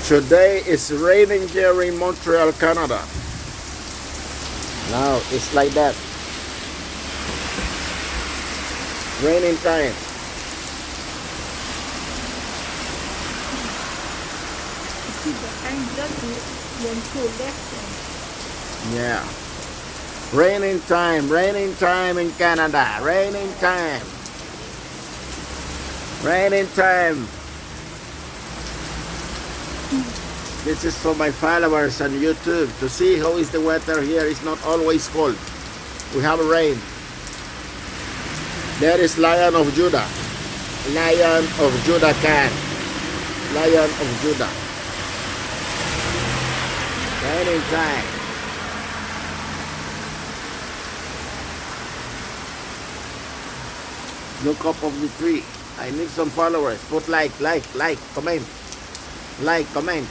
Today is raining here in Montreal, Canada. Now it's like that. Raining time. Yeah. Raining time in Canada. Raining time. Raining time. This is for my followers on YouTube to see how is the weather here. It's not always cold. We have rain. There is Lion of Judah. Lion of Judah can. Lion of Judah. Raining time. Look up of the tree. I need some followers. Put like, comment. Like, comment.